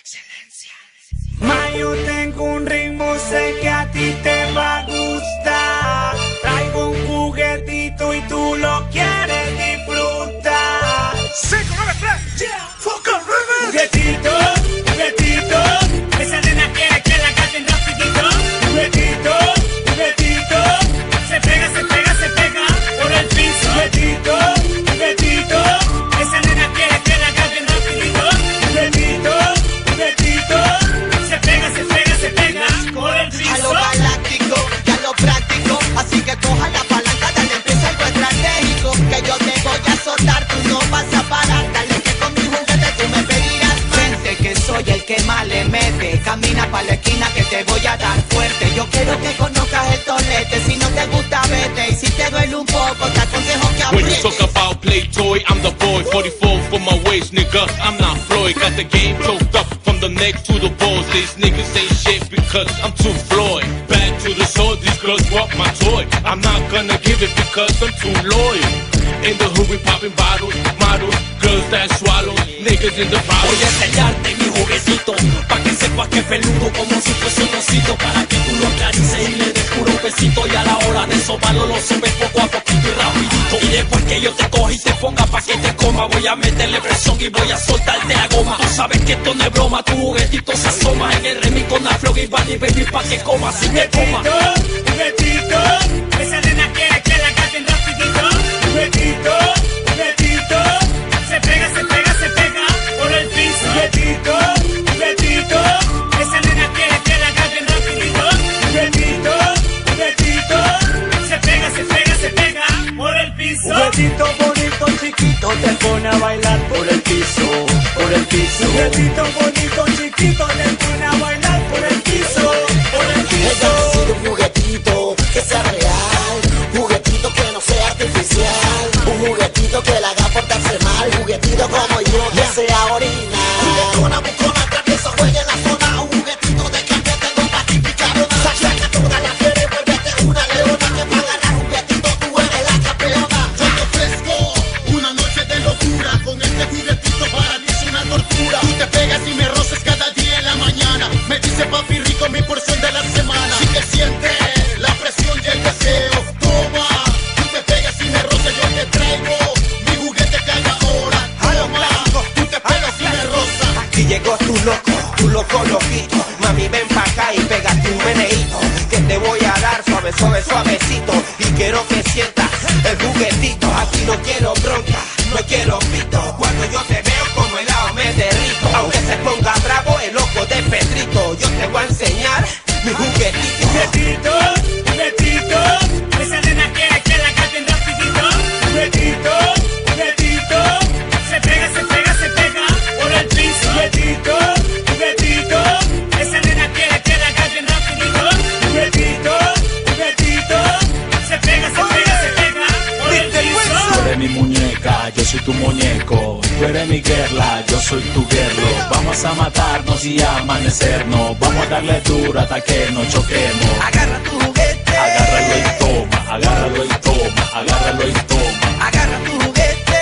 Excelencia. Ma, yo tengo un ritmo, sé que a ti te va a gustar. Traigo un juguetito y tú lo quieres disfrutar. 5, 9, 3, yeah. Focal Remix. Juguetito, esa nena quiere que la canten rapidito. Juguetito, se pega por el piso. Juguetito, esa nena quiere que la canten rapidito. Juguetito, se pega por el piso. A lo galáctico y a lo práctico, así que coja la palanca, dale empieza algo estratégico, que yo te voy a soltar, tú no vas a parar, dale que con mi juguete tú me pedirás más. Vente que soy el que más le mete, camina pa' la esquina que te voy a dar fuerte. Yo quiero que conozcas el tolete, si no te gusta vete, y si te duele un poco te aconsejo que When you aprietes. talk about play toy, I'm the boy. 44 for my waist, nigga. I'm not Floyd. Got the game choked up from the neck to the balls. These niggas ain't shit because I'm too Floyd. Back to the sword, these girls want my toy. I'm not gonna give it because I'm too loyal. In the hood we popping bottles, models, girls that swallow, niggas in the bottle. Voy a enseñarte mi juguetito, pa' que sepas que es peludo como si fuese un osito, para que tú lo acarices y le des puro besito, y a la hora de sobarlo lo subes poco a poquito y rapidito. Y después que yo te coja y te ponga pa' que te coma, voy a meterle presión y voy a soltarte la goma. Tú sabes que esto no es broma, tu juguetito se asoma en el remix con Afro y Bunny Baby pa' que coma, así que coma. Juguetito, esa nena quiere que la canten rapidito. Juguetito, se pega por el piso. Juguetito, esa nena quiere que la canten rapidito. Juguetito, se pega por el piso. Juguetito bonito, chiquito, te pone a bailar por el piso, por el piso. Juguetito bonito, chiquito, te pone a bailar por el piso, por el Ella piso. necesita un juguetito que sea real, juguetito que no sea artificial, un juguetito que la haga portarse mal, juguetito como yo que sea original. Juguetona, bucona, travieso, juegue en la zona, un juguetito de que te tengo pa' tipicarona. Saca toda la fiera y vuélvete una leona, que para ganar juguetito tú eres la campeona. Yo te ofrezco una noche de locura, con este juguetito para mí es una tortura. Tú te pegas y me roces cada día en la mañana, me dice papi rico mi porción de la semana. Si te sientes la presión y el deseo, toma, tú te pegas y me roces, yo te traigo mi juguete cada hora. Toma, tú te pegas y me rozas. Aquí llegó tu loco loquito, mami ven pa' acá y pégate un meneíto, que te voy a dar suavecito, y quiero que sientas el juguetito. Aquí no quiero bronca, no quiero pito, cuando yo te veo como helado me derrito, aunque se ponga bravo el loco de Pedrito, yo te voy a enseñar mi juguetito. Juguetito, esa nena quiere que la canten rapidito. Juguetito, se pega por el piso. Juguetito, esa nena quiere que la canten rapidito. Juguetito, se pega por el piso. Tú eres mi muñeca, yo soy tu muñeco. Tú eres mi guerra, yo soy tu guerrero. Vamos a matarnos y a amanecernos. Vamos a darle duro hasta que nos choquemos. Agarra tu juguete, Agárralo y toma, agárralo y toma, agárralo y toma. agarra tu juguete.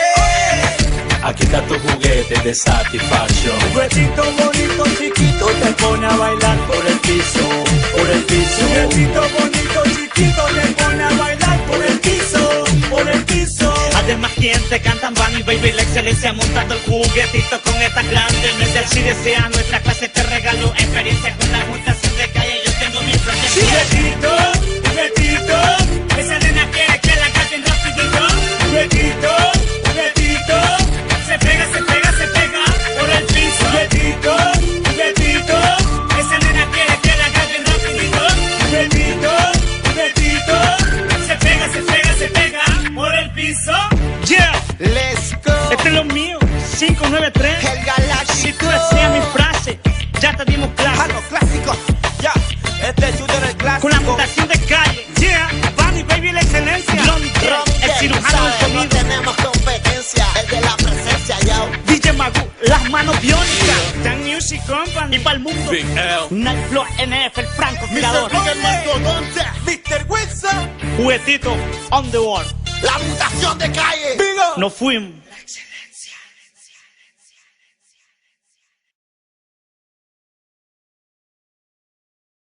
Aquí está tu juguete de Satisfaction. Juguetito bonito, chiquito, te pone a bailar por el piso, por el piso. Juguetito bonito, chiquito, te pone a bailar por el piso, por el piso. Además, quien te cantan Bunny Baby, la excelencia montando el juguetito con estas grandes mesas. Si desea nuestra clase te regalo experiencia con la juntación de calle. Yo tengo mi propia Juguetito, esa nena quiere que la canten rapidito. Juguetito, se pega por el piso. Juguetito, esa nena quiere que la canten rapidito. Juguetito, se pega por el piso. Yeah, Let's go. este es lo mío, 593. El Galaxy. Si tú deseas mi frase, ya te dimos A clase. los clásicos, ya. Este es Junior el clásico. Con la mutación de calle, yeah, Bunny Baby la excelencia. El cirujano del No sonido, tenemos competencia, el de la presencia, yo. DJ Magu, las manos biónicas. Dan Music Company y para el mundo. Big L. Nightflow NF, el franco tirador. Mr. Wilson, Juguetito on the wall. la mutación de calle. Nos fuimos.